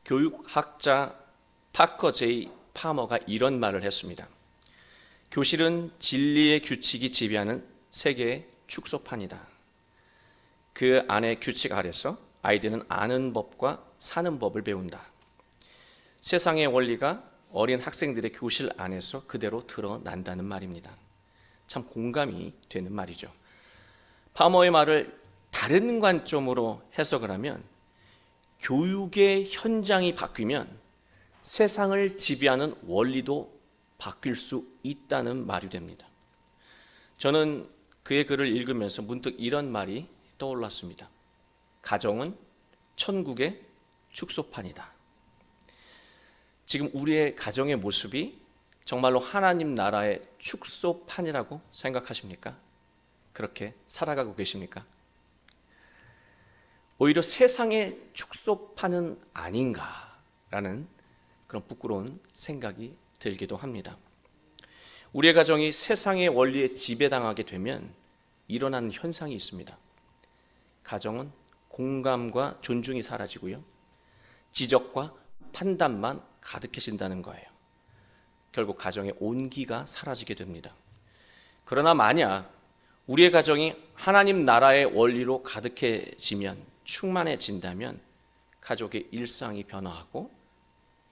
교육학자 파커 제이 파머가 이런 말을 했습니다. 교실은 진리의 규칙이 지배하는 세계의 축소판이다. 그 안의 규칙 아래서 아이들은 아는 법과 사는 법을 배운다. 세상의 원리가 어린 학생들의 교실 안에서 그대로 드러난다는 말입니다. 참 공감이 되는 말이죠. 파머의 말을 다른 관점으로 해석을 하면 교육의 현장이 바뀌면 세상을 지배하는 원리도 바뀔 수 있다는 말이 됩니다. 저는 그의 글을 읽으면서 문득 이런 말이 떠올랐습니다. 가정은 천국의 축소판이다. 지금 우리의 가정의 모습이 정말로 하나님 나라의 축소판이라고 생각하십니까? 그렇게 살아가고 계십니까? 오히려 세상의 축소판은 아닌가라는 그런 부끄러운 생각이 들기도 합니다. 우리의 가정이 세상의 원리에 지배당하게 되면 일어나는 현상이 있습니다. 가정은 공감과 존중이 사라지고요. 지적과 판단만 가득해진다는 거예요. 결국 가정의 온기가 사라지게 됩니다. 그러나 만약 우리의 가정이 하나님 나라의 원리로 가득해지면, 충만해진다면 가족의 일상이 변화하고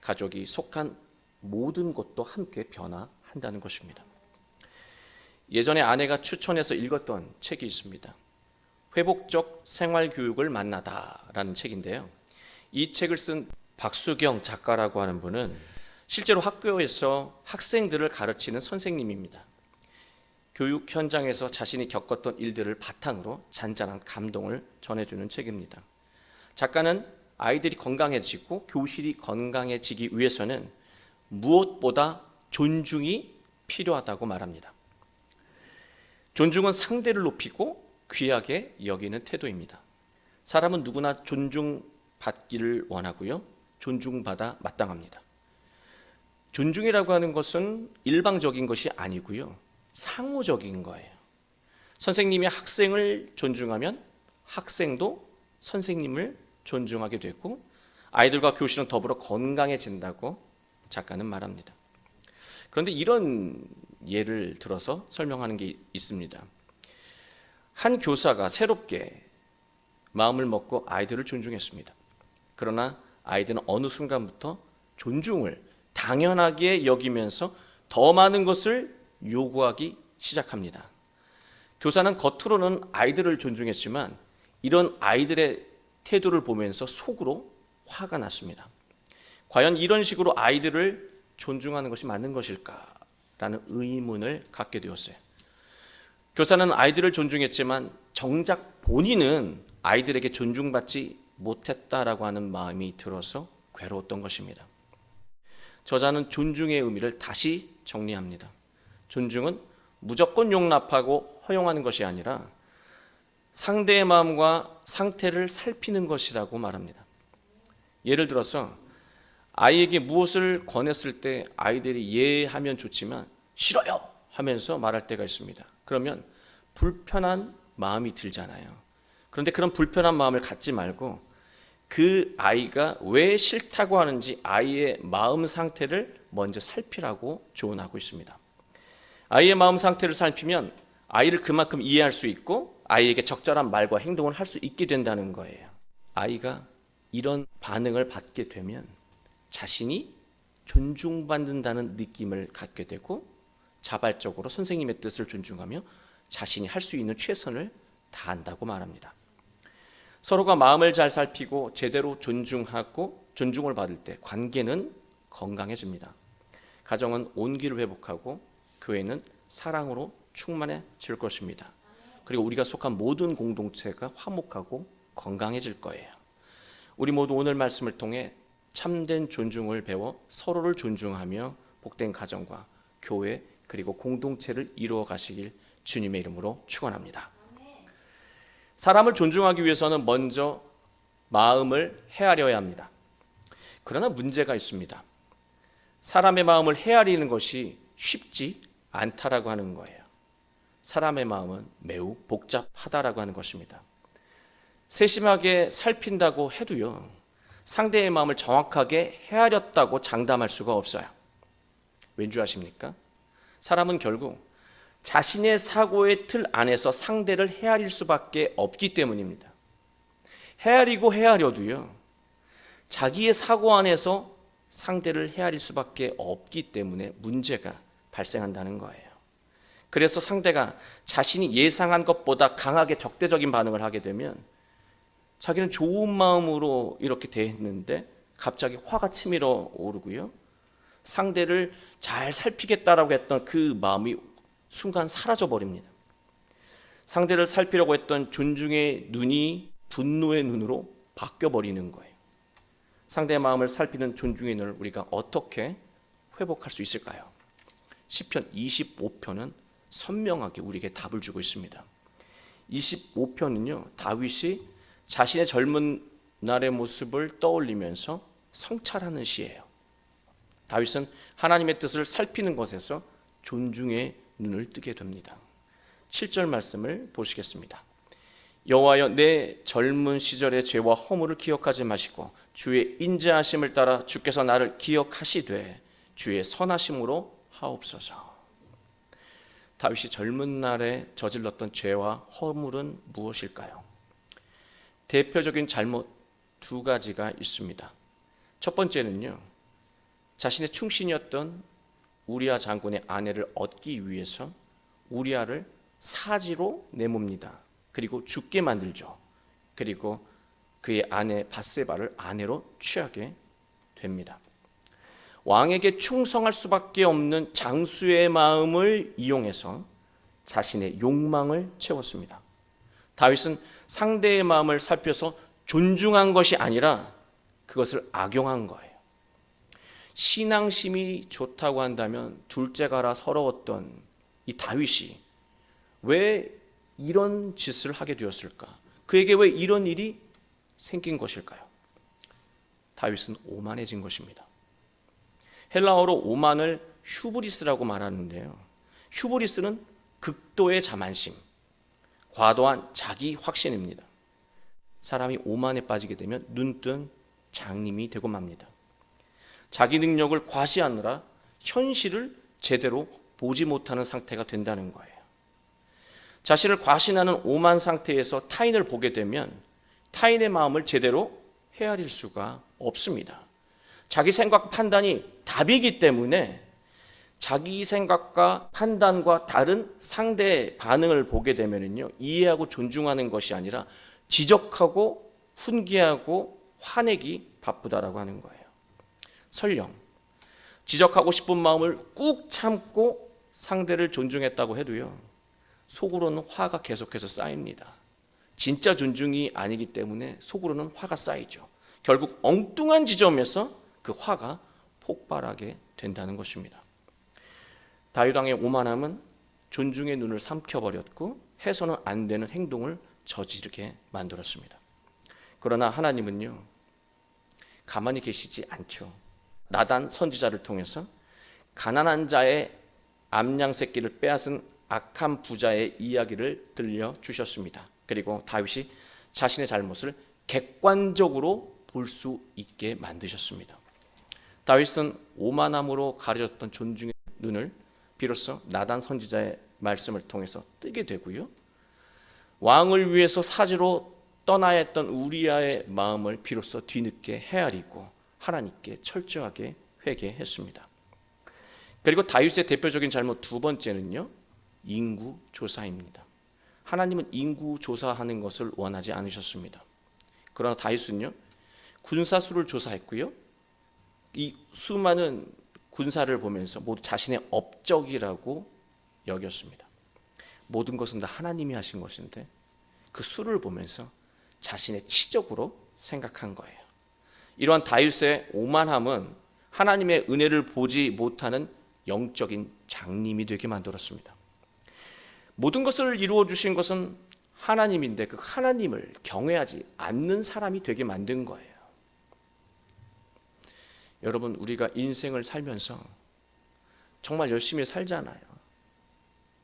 가족이 속한 모든 것도 함께 변화한다는 것입니다. 예전에 아내가 추천해서 읽었던 책이 있습니다. 회복적 생활교육을 만나다라는 책인데요. 이 책을 쓴 박수경 작가라고 하는 분은 실제로 학교에서 학생들을 가르치는 선생님입니다. 교육 현장에서 자신이 겪었던 일들을 바탕으로 잔잔한 감동을 전해주는 책입니다. 작가는 아이들이 건강해지고 교실이 건강해지기 위해서는 무엇보다 존중이 필요하다고 말합니다. 존중은 상대를 높이고 귀하게 여기는 태도입니다. 사람은 누구나 존중받기를 원하고요. 존중받아 마땅합니다. 존중이라고 하는 것은 일방적인 것이 아니고요. 상호적인 거예요. 선생님이 학생을 존중하면 학생도 선생님을 존중하게 되고 아이들과 교실은 더불어 건강해진다고 작가는 말합니다. 그런데 이런 예를 들어서 설명하는 게 있습니다. 한 교사가 새롭게 마음을 먹고 아이들을 존중했습니다. 그러나 아이들은 어느 순간부터 존중을 당연하게 여기면서 더 많은 것을 요구하기 시작합니다. 교사는 겉으로는 아이들을 존중했지만 이런 아이들의 태도를 보면서 속으로 화가 났습니다. 과연 이런 식으로 아이들을 존중하는 것이 맞는 것일까라는 의문을 갖게 되었어요. 교사는 아이들을 존중했지만 정작 본인은 아이들에게 존중받지 못했다라고 하는 마음이 들어서 괴로웠던 것입니다. 저자는 존중의 의미를 다시 정리합니다. 존중은 무조건 용납하고 허용하는 것이 아니라 상대의 마음과 상태를 살피는 것이라고 말합니다. 예를 들어서 아이에게 무엇을 권했을 때 아이들이 이해하면 좋지만 싫어요 하면서 말할 때가 있습니다. 그러면 불편한 마음이 들잖아요. 그런데 그런 불편한 마음을 갖지 말고 그 아이가 왜 싫다고 하는지 아이의 마음 상태를 먼저 살피라고 조언하고 있습니다. 아이의 마음 상태를 살피면 아이를 그만큼 이해할 수 있고 아이에게 적절한 말과 행동을 할 수 있게 된다는 거예요. 아이가 이런 반응을 받게 되면 자신이 존중받는다는 느낌을 갖게 되고 자발적으로 선생님의 뜻을 존중하며 자신이 할 수 있는 최선을 다한다고 말합니다. 서로가 마음을 잘 살피고 제대로 존중하고 존중을 받을 때 관계는 건강해집니다. 가정은 온기를 회복하고 교회는 사랑으로 충만해질 것입니다. 그리고 우리가 속한 모든 공동체가 화목하고 건강해질 거예요. 우리 모두 오늘 말씀을 통해 참된 존중을 배워 서로를 존중하며 복된 가정과 교회 그리고 공동체를 이루어 가시길 주님의 이름으로 축원합니다. 사람을 존중하기 위해서는 먼저 마음을 헤아려야 합니다. 그러나 문제가 있습니다. 사람의 마음을 헤아리는 것이 쉽지 않다라고 하는 거예요. 사람의 마음은 매우 복잡하다라고 하는 것입니다. 세심하게 살핀다고 해도요, 상대의 마음을 정확하게 헤아렸다고 장담할 수가 없어요. 왠지 아십니까? 사람은 결국 자신의 사고의 틀 안에서 상대를 헤아릴 수밖에 없기 때문입니다. 헤아리고 헤아려도요, 자기의 사고 안에서 상대를 헤아릴 수밖에 없기 때문에 문제가 발생한다는 거예요. 그래서 상대가 자신이 예상한 것보다 강하게 적대적인 반응을 하게 되면 자기는 좋은 마음으로 이렇게 대했는데 갑자기 화가 치밀어 오르고요, 상대를 잘 살피겠다라고 했던 그 마음이 순간 사라져 버립니다. 상대를 살피려고 했던 존중의 눈이 분노의 눈으로 바뀌어 버리는 거예요. 상대의 마음을 살피는 존중의 눈을 우리가 어떻게 회복할 수 있을까요? 시편 25편은 선명하게 우리에게 답을 주고 있습니다. 25편은요, 다윗이 자신의 젊은 날의 모습을 떠올리면서 성찰하는 시예요. 다윗은 하나님의 뜻을 살피는 것에서 존중의 눈을 뜨게 됩니다. 7절 말씀을 보시겠습니다. 여호와여, 내 젊은 시절의 죄와 허물을 기억하지 마시고 주의 인자하심을 따라 주께서 나를 기억하시되 주의 선하심으로 하옵소서. 다윗이 젊은 날에 저질렀던 죄와 허물은 무엇일까요? 대표적인 잘못 두 가지가 있습니다. 첫 번째는요, 자신의 충신이었던 우리아 장군의 아내를 얻기 위해서 우리아를 사지로 내몹니다. 그리고 죽게 만들죠. 그리고 그의 아내 밧세바를 아내로 취하게 됩니다. 왕에게 충성할 수밖에 없는 장수의 마음을 이용해서 자신의 욕망을 채웠습니다. 다윗은 상대의 마음을 살펴서 존중한 것이 아니라 그것을 악용한 거예요. 신앙심이 좋다고 한다면 둘째가라 서러웠던 이 다윗이 왜 이런 짓을 하게 되었을까? 그에게 왜 이런 일이 생긴 것일까요? 다윗은 오만해진 것입니다. 헬라어로 오만을 휴브리스라고 말하는데요, 휴브리스는 극도의 자만심, 과도한 자기 확신입니다. 사람이 오만에 빠지게 되면 눈뜬 장님이 되고 맙니다. 자기 능력을 과시하느라 현실을 제대로 보지 못하는 상태가 된다는 거예요. 자신을 과신하는 오만 상태에서 타인을 보게 되면 타인의 마음을 제대로 헤아릴 수가 없습니다. 자기 생각 판단이 답이기 때문에 자기 생각과 판단과 다른 상대의 반응을 보게 되면요, 이해하고 존중하는 것이 아니라 지적하고 훈계하고 화내기 바쁘다라고 하는 거예요. 설령 지적하고 싶은 마음을 꾹 참고 상대를 존중했다고 해도요, 속으로는 화가 계속해서 쌓입니다. 진짜 존중이 아니기 때문에 속으로는 화가 쌓이죠. 결국 엉뚱한 지점에서 그 화가 폭발하게 된다는 것입니다. 다윗 왕의 오만함은 존중의 눈을 삼켜버렸고 해서는 안 되는 행동을 저지르게 만들었습니다. 그러나 하나님은요, 가만히 계시지 않죠. 나단 선지자를 통해서 가난한 자의 암양 새끼를 빼앗은 악한 부자의 이야기를 들려주셨습니다. 그리고 다윗이 자신의 잘못을 객관적으로 볼 수 있게 만드셨습니다. 다윗은 오만함으로 가려졌던 존중의 눈을 비로소 나단 선지자의 말씀을 통해서 뜨게 되고요, 왕을 위해서 사지로 떠나야 했던 우리아의 마음을 비로소 뒤늦게 헤아리고 하나님께 철저하게 회개했습니다. 그리고 다윗의 대표적인 잘못 두 번째는요, 인구 조사입니다. 하나님은 인구 조사하는 것을 원하지 않으셨습니다. 그러나 다윗은요, 군사수를 조사했고요, 이 수많은 군사를 보면서 모두 자신의 업적이라고 여겼습니다. 모든 것은 다 하나님이 하신 것인데 그 수를 보면서 자신의 치적으로 생각한 거예요. 이러한 다윗의 오만함은 하나님의 은혜를 보지 못하는 영적인 장님이 되게 만들었습니다. 모든 것을 이루어 주신 것은 하나님인데 그 하나님을 경외하지 않는 사람이 되게 만든 거예요. 여러분, 우리가 인생을 살면서 정말 열심히 살잖아요.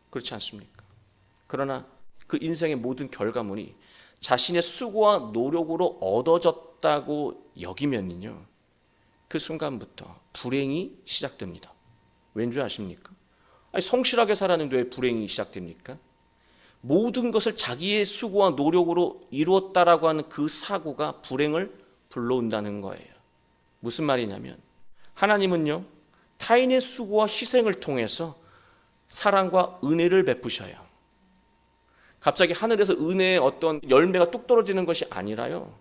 그렇지 않습니까? 그러나 그 인생의 모든 결과물이 자신의 수고와 노력으로 얻어졌다고 여기면요, 그 순간부터 불행이 시작됩니다. 왠지 아십니까? 아니, 성실하게 살았는데 왜 불행이 시작됩니까? 모든 것을 자기의 수고와 노력으로 이루었다라고 하는 그 사고가 불행을 불러온다는 거예요. 무슨 말이냐면, 하나님은요, 타인의 수고와 희생을 통해서 사랑과 은혜를 베푸셔요. 갑자기 하늘에서 은혜의 어떤 열매가 뚝 떨어지는 것이 아니라요,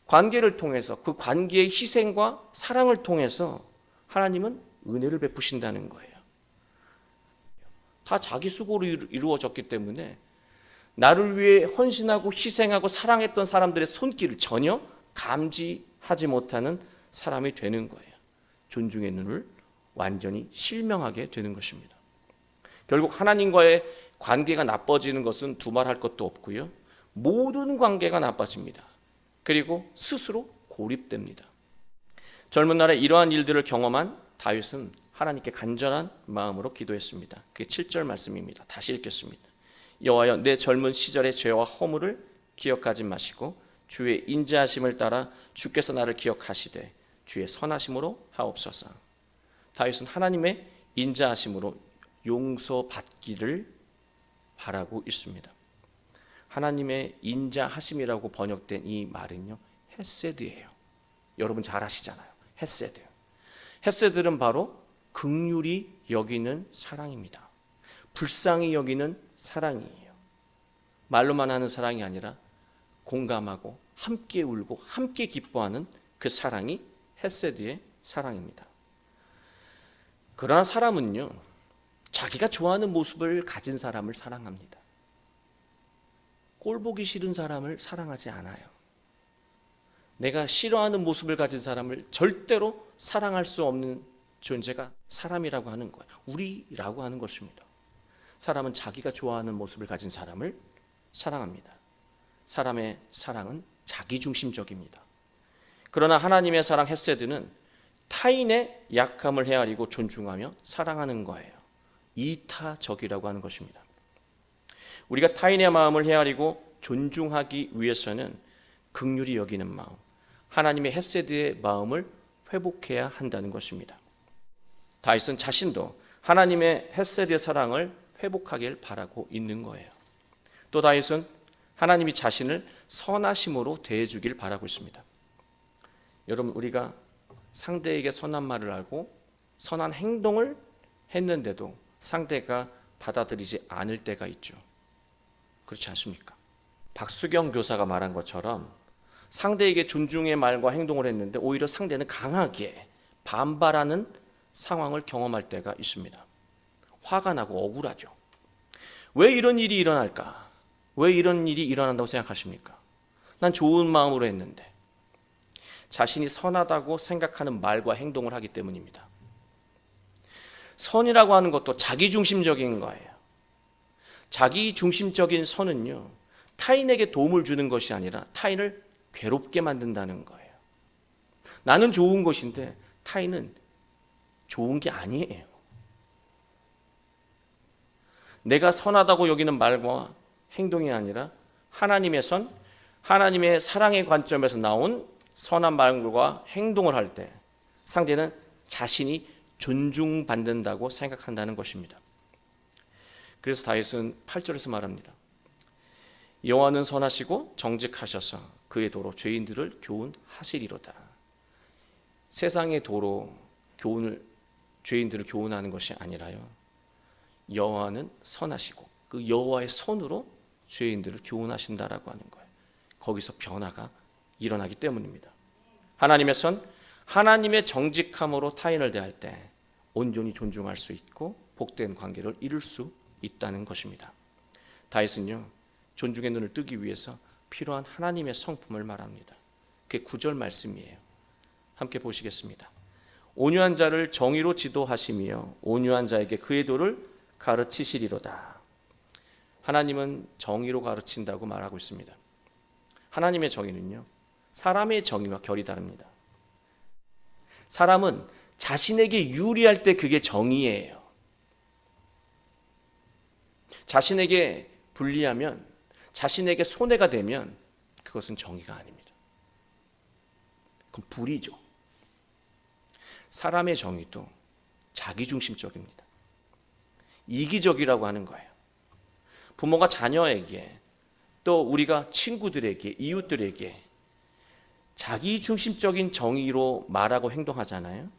관계를 통해서, 그 관계의 희생과 사랑을 통해서 하나님은 은혜를 베푸신다는 거예요. 다 자기 수고로 이루어졌기 때문에 나를 위해 헌신하고 희생하고 사랑했던 사람들의 손길을 전혀 감지하지 못하는 사람이 되는 거예요. 존중의 눈을 완전히 실명하게 되는 것입니다. 결국 하나님과의 관계가 나빠지는 것은 두말할 것도 없고요, 모든 관계가 나빠집니다. 그리고 스스로 고립됩니다. 젊은 날에 이러한 일들을 경험한 다윗은 하나님께 간절한 마음으로 기도했습니다. 그게 7절 말씀입니다. 다시 읽겠습니다. 여호와여, 내 젊은 시절의 죄와 허물을 기억하지 마시고 주의 인자하심을 따라 주께서 나를 기억하시되 주의 선하심으로 하옵소서. 다윗은 하나님의 인자하심으로 용서받기를 바라고 있습니다. 하나님의 인자하심이라고 번역된 이 말은요, 헤세드예요. 여러분 잘 아시잖아요. 헤세드. 헤세드는 바로 긍휼히 여기는 사랑입니다. 불쌍히 여기는 사랑이에요. 말로만 하는 사랑이 아니라 공감하고 함께 울고 함께 기뻐하는 그 사랑이 헤세드의 사랑입니다. 그러나 사람은요, 자기가 좋아하는 모습을 가진 사람을 사랑합니다. 꼴 보기 싫은 사람을 사랑하지 않아요. 내가 싫어하는 모습을 가진 사람을 절대로 사랑할 수 없는 존재가 사람이라고 하는 거예요. 우리라고 하는 것입니다. 사람은 자기가 좋아하는 모습을 가진 사람을 사랑합니다. 사람의 사랑은 자기중심적입니다. 그러나 하나님의 사랑 헤세드는 타인의 약함을 헤아리고 존중하며 사랑하는 거예요. 이타적이라고 하는 것입니다. 우리가 타인의 마음을 헤아리고 존중하기 위해서는 긍휼히 여기는 마음, 하나님의 헤세드의 마음을 회복해야 한다는 것입니다. 다윗은 자신도 하나님의 헤세드의 사랑을 회복하길 바라고 있는 거예요. 또 다윗은 하나님이 자신을 선하심으로 대해주길 바라고 있습니다. 여러분, 우리가 상대에게 선한 말을 하고 선한 행동을 했는데도 상대가 받아들이지 않을 때가 있죠. 그렇지 않습니까? 박수경 교사가 말한 것처럼 상대에게 존중의 말과 행동을 했는데 오히려 상대는 강하게 반발하는 상황을 경험할 때가 있습니다. 화가 나고 억울하죠. 왜 이런 일이 일어날까? 왜 이런 일이 일어난다고 생각하십니까? 난 좋은 마음으로 했는데. 자신이 선하다고 생각하는 말과 행동을 하기 때문입니다. 선이라고 하는 것도 자기중심적인 거예요. 자기중심적인 선은요, 타인에게 도움을 주는 것이 아니라 타인을 괴롭게 만든다는 거예요. 나는 좋은 것인데 타인은 좋은 게 아니에요. 내가 선하다고 여기는 말과 행동이 아니라 하나님의 선, 하나님의 사랑의 관점에서 나온 선한 말과 행동을 할 때 상대는 자신이 존중받는다고 생각한다는 것입니다. 그래서 다윗은 8절에서 말합니다. 여호와는 선하시고 정직하셔서 그의 도로 죄인들을 교훈하시리로다. 세상의 도로 죄인들을 교훈하는 것이 아니라요, 여호와는 선하시고 그 여호와의 선으로 죄인들을 교훈하신다라고 하는 거예요. 거기서 변화가 일어나기 때문입니다. 하나님의 선, 하나님의 정직함으로 타인을 대할 때 온전히 존중할 수 있고 복된 관계를 이룰 수 있다는 것입니다. 다윗은요, 존중의 눈을 뜨기 위해서 필요한 하나님의 성품을 말합니다. 그게 9절 말씀이에요. 함께 보시겠습니다. 온유한 자를 정의로 지도하시며 온유한 자에게 그의 도를 가르치시리로다. 하나님은 정의로 가르친다고 말하고 있습니다. 하나님의 정의는요, 사람의 정의와 결이 다릅니다. 사람은 자신에게 유리할 때 그게 정의예요. 자신에게 불리하면 자신에게 손해가 되면 그것은 정의가 아닙니다. 그건 불의죠. 사람의 정의도 자기중심적입니다. 이기적이라고 하는 거예요. 부모가 자녀에게 또 우리가 친구들에게 이웃들에게 자기중심적인 정의로 말하고 행동하잖아요.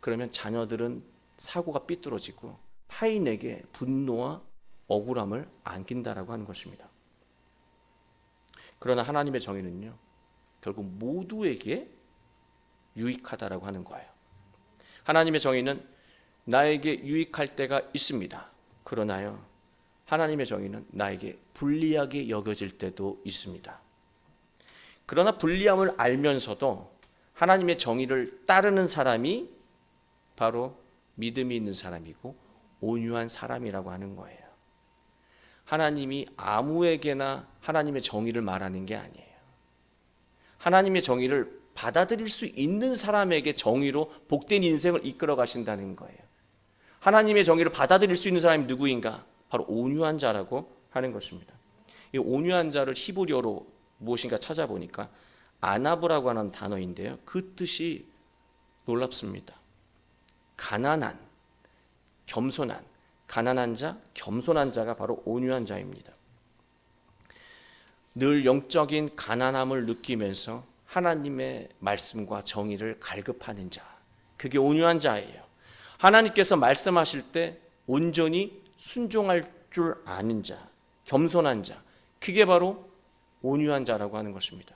그러면 자녀들은 사고가 삐뚤어지고 타인에게 분노와 억울함을 안긴다라고 하는 것입니다. 그러나 하나님의 정의는요, 결국 모두에게 유익하다라고 하는 거예요. 하나님의 정의는 나에게 유익할 때가 있습니다. 그러나요, 하나님의 정의는 나에게 불리하게 여겨질 때도 있습니다. 그러나 불리함을 알면서도 하나님의 정의를 따르는 사람이 바로 믿음이 있는 사람이고 온유한 사람이라고 하는 거예요. 하나님이 아무에게나 하나님의 정의를 말하는 게 아니에요. 하나님의 정의를 받아들일 수 있는 사람에게 정의로 복된 인생을 이끌어 가신다는 거예요. 하나님의 정의를 받아들일 수 있는 사람이 누구인가? 바로 온유한 자라고 하는 것입니다. 이 온유한 자를 히브리어로 무엇인가 찾아보니까 아나브라고 하는 단어인데요, 그 뜻이 놀랍습니다. 가난한, 겸손한, 가난한 자, 겸손한 자가 바로 온유한 자입니다. 늘 영적인 가난함을 느끼면서 하나님의 말씀과 정의를 갈급하는 자, 그게 온유한 자예요. 하나님께서 말씀하실 때 온전히 순종할 줄 아는 자, 겸손한 자, 그게 바로 온유한 자라고 하는 것입니다.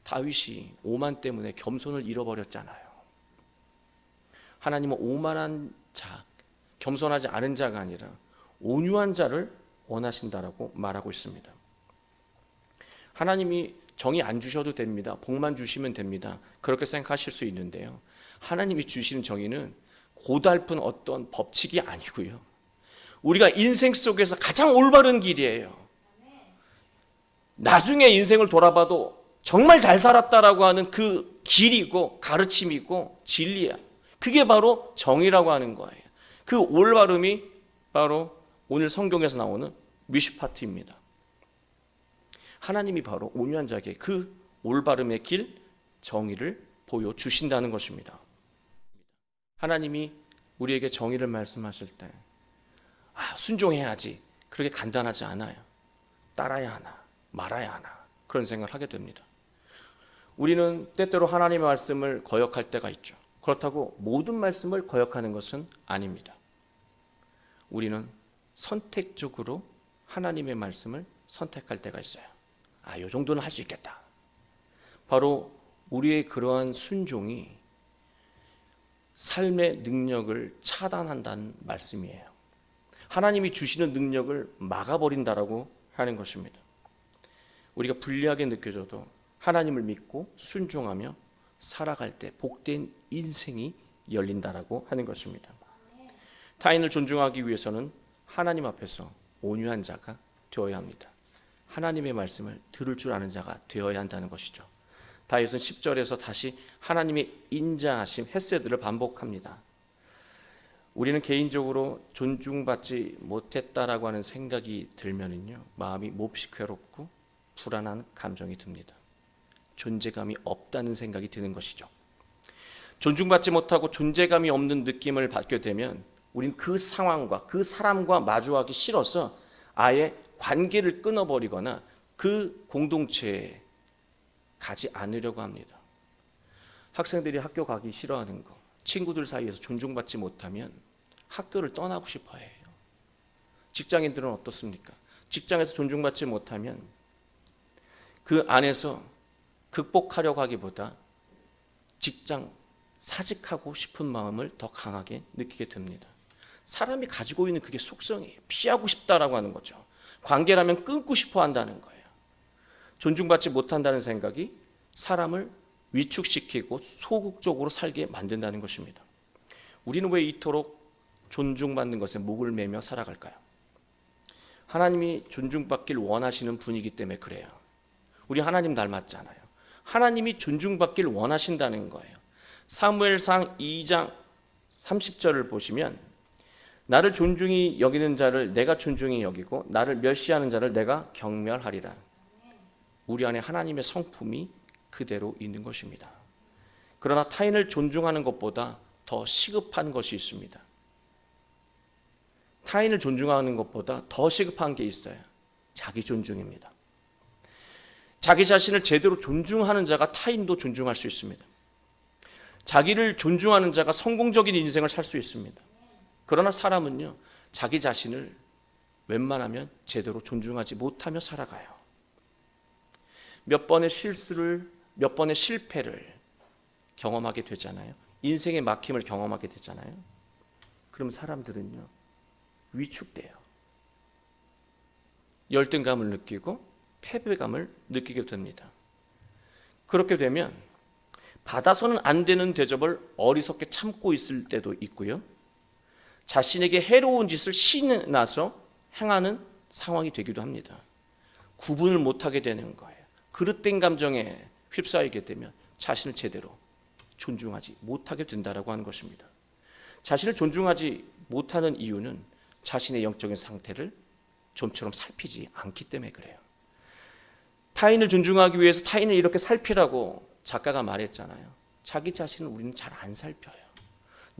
다윗이 오만 때문에 겸손을 잃어버렸잖아요. 하나님은 오만한 자, 겸손하지 않은 자가 아니라 온유한 자를 원하신다라고 말하고 있습니다. 하나님이 정의 안 주셔도 됩니다. 복만 주시면 됩니다. 그렇게 생각하실 수 있는데요, 하나님이 주시는 정의는 고달픈 어떤 법칙이 아니고요, 우리가 인생 속에서 가장 올바른 길이에요. 나중에 인생을 돌아봐도 정말 잘 살았다라고 하는 그 길이고 가르침이고 진리야. 그게 바로 정의라고 하는 거예요. 그 올바름이 바로 오늘 성경에서 나오는 미슈파트입니다. 하나님이 바로 온유한 자에게 그 올바름의 길, 정의를 보여주신다는 것입니다. 하나님이 우리에게 정의를 말씀하실 때 순종해야지, 그렇게 간단하지 않아요. 따라야 하나 말아야 하나, 그런 생각을 하게 됩니다. 우리는 때때로 하나님의 말씀을 거역할 때가 있죠. 그렇다고 모든 말씀을 거역하는 것은 아닙니다. 우리는 선택적으로 하나님의 말씀을 선택할 때가 있어요. 이 정도는 할 수 있겠다. 바로 우리의 그러한 순종이 삶의 능력을 차단한다는 말씀이에요. 하나님이 주시는 능력을 막아버린다라고 하는 것입니다. 우리가 불리하게 느껴져도 하나님을 믿고 순종하며 살아갈 때 복된 인생이 열린다라고 하는 것입니다. 타인을 존중하기 위해서는 하나님 앞에서 온유한 자가 되어야 합니다. 하나님의 말씀을 들을 줄 아는 자가 되어야 한다는 것이죠. 다윗은 10절에서 다시 하나님의 인자하심, 헤세드를 반복합니다. 우리는 개인적으로 존중받지 못했다라고 하는 생각이 들면은요, 마음이 몹시 괴롭고 불안한 감정이 듭니다. 존재감이 없다는 생각이 드는 것이죠. 존중받지 못하고 존재감이 없는 느낌을 받게 되면 우린 그 상황과 그 사람과 마주하기 싫어서 아예 관계를 끊어버리거나 그 공동체에 가지 않으려고 합니다. 학생들이 학교 가기 싫어하는 거, 친구들 사이에서 존중받지 못하면 학교를 떠나고 싶어 해요. 직장인들은 어떻습니까? 직장에서 존중받지 못하면 그 안에서 극복하려고 하기보다 직장 사직하고 싶은 마음을 더 강하게 느끼게 됩니다. 사람이 가지고 있는 그게 속성이에요. 피하고 싶다라고 하는 거죠. 관계라면 끊고 싶어 한다는 거예요. 존중받지 못한다는 생각이 사람을 위축시키고 소극적으로 살게 만든다는 것입니다. 우리는 왜 이토록 존중받는 것에 목을 매며 살아갈까요? 하나님이 존중받길 원하시는 분이기 때문에 그래요. 우리 하나님 닮았잖아요. 하나님이 존중받길 원하신다는 거예요. 사무엘상 2장 30절을 보시면 나를 존중히 여기는 자를 내가 존중히 여기고 나를 멸시하는 자를 내가 경멸하리라. 우리 안에 하나님의 성품이 그대로 있는 것입니다. 그러나 타인을 존중하는 것보다 더 시급한 것이 있습니다. 타인을 존중하는 것보다 더 시급한 게 있어요. 자기 존중입니다. 자기 자신을 제대로 존중하는 자가 타인도 존중할 수 있습니다. 자기를 존중하는 자가 성공적인 인생을 살 수 있습니다. 그러나 사람은요, 자기 자신을 웬만하면 제대로 존중하지 못하며 살아가요. 몇 번의 실수를, 몇 번의 실패를 경험하게 되잖아요. 인생의 막힘을 경험하게 되잖아요. 그럼 사람들은요, 위축돼요. 열등감을 느끼고 패배감을 느끼게 됩니다. 그렇게 되면 받아서는 안 되는 대접을 어리석게 참고 있을 때도 있고요. 자신에게 해로운 짓을 신나서 행하는 상황이 되기도 합니다. 구분을 못하게 되는 거예요. 그릇된 감정에 휩싸이게 되면 자신을 제대로 존중하지 못하게 된다라고 하는 것입니다. 자신을 존중하지 못하는 이유는 자신의 영적인 상태를 좀처럼 살피지 않기 때문에 그래요. 타인을 존중하기 위해서 타인을 이렇게 살피라고 작가가 말했잖아요. 자기 자신을 우리는 잘 안 살펴요.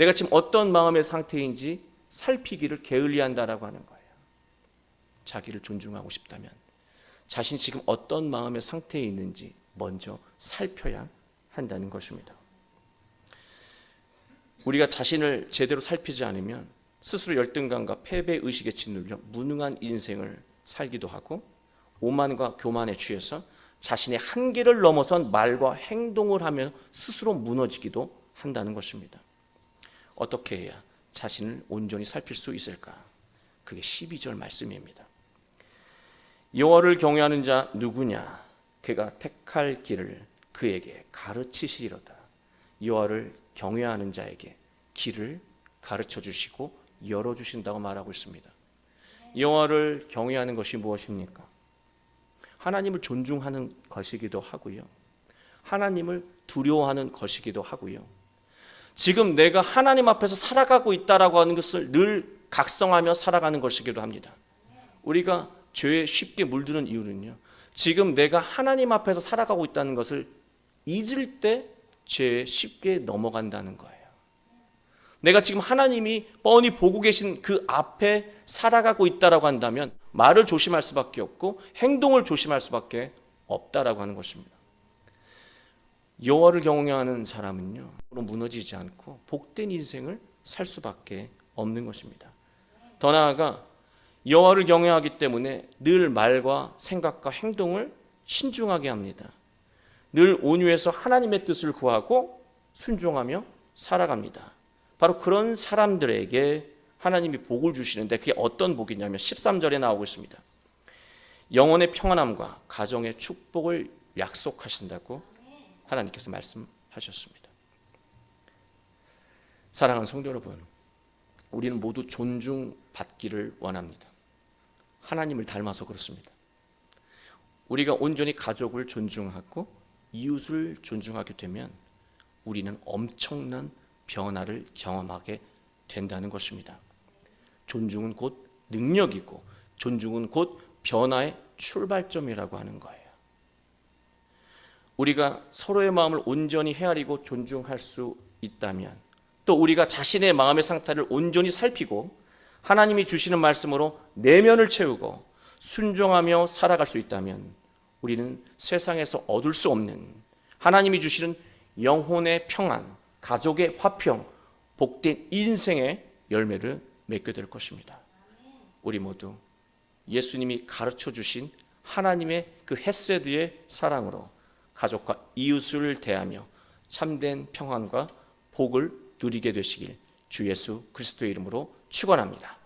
내가 지금 어떤 마음의 상태인지 살피기를 게을리한다라고 하는 거예요. 자기를 존중하고 싶다면 자신이 지금 어떤 마음의 상태에 있는지 먼저 살펴야 한다는 것입니다. 우리가 자신을 제대로 살피지 않으면 스스로 열등감과 패배의식에 짓눌려 무능한 인생을 살기도 하고 오만과 교만에 취해서 자신의 한계를 넘어선 말과 행동을 하며 스스로 무너지기도 한다는 것입니다. 어떻게 해야 자신을 온전히 살필 수 있을까? 그게 12절 말씀입니다. 여호와를 경외하는 자 누구냐? 그가 택할 길을 그에게 가르치시리로다. 여호와를 경외하는 자에게 길을 가르쳐 주시고 열어 주신다고 말하고 있습니다. 여호와를 경외하는 것이 무엇입니까? 하나님을 존중하는 것이기도 하고요. 하나님을 두려워하는 것이기도 하고요. 지금 내가 하나님 앞에서 살아가고 있다라고 하는 것을 늘 각성하며 살아가는 것이기도 합니다. 우리가 죄에 쉽게 물드는 이유는요, 지금 내가 하나님 앞에서 살아가고 있다는 것을 잊을 때 죄에 쉽게 넘어간다는 거예요. 내가 지금 하나님이 뻔히 보고 계신 그 앞에 살아가고 있다라고 한다면 말을 조심할 수밖에 없고 행동을 조심할 수밖에 없다라고 하는 것입니다. 여호와를 경외하는 사람은요, 무너지지 않고 복된 인생을 살 수밖에 없는 것입니다. 더 나아가 여호와를 경외하기 때문에 늘 말과 생각과 행동을 신중하게 합니다. 늘 온유해서 하나님의 뜻을 구하고 순종하며 살아갑니다. 바로 그런 사람들에게 하나님이 복을 주시는데 그게 어떤 복이냐면 13절에 나오고 있습니다. 영혼의 평안함과 가정의 축복을 약속하신다고 하나님께서 말씀하셨습니다. 사랑하는 성도 여러분, 우리는 모두 존중받기를 원합니다. 하나님을 닮아서 그렇습니다. 우리가 온전히 가족을 존중하고 이웃을 존중하게 되면 우리는 엄청난 변화를 경험하게 된다는 것입니다. 존중은 곧 능력이고 존중은 곧 변화의 출발점이라고 하는 거예요. 우리가 서로의 마음을 온전히 헤아리고 존중할 수 있다면, 또 우리가 자신의 마음의 상태를 온전히 살피고 하나님이 주시는 말씀으로 내면을 채우고 순종하며 살아갈 수 있다면 우리는 세상에서 얻을 수 없는 하나님이 주시는 영혼의 평안, 가족의 화평, 복된 인생의 열매를 맺게 될 것입니다. 우리 모두 예수님이 가르쳐 주신 하나님의 그 헤세드의 사랑으로 가족과 이웃을 대하며 참된 평안과 복을 누리게 되시길 주 예수 그리스도의 이름으로 축원합니다.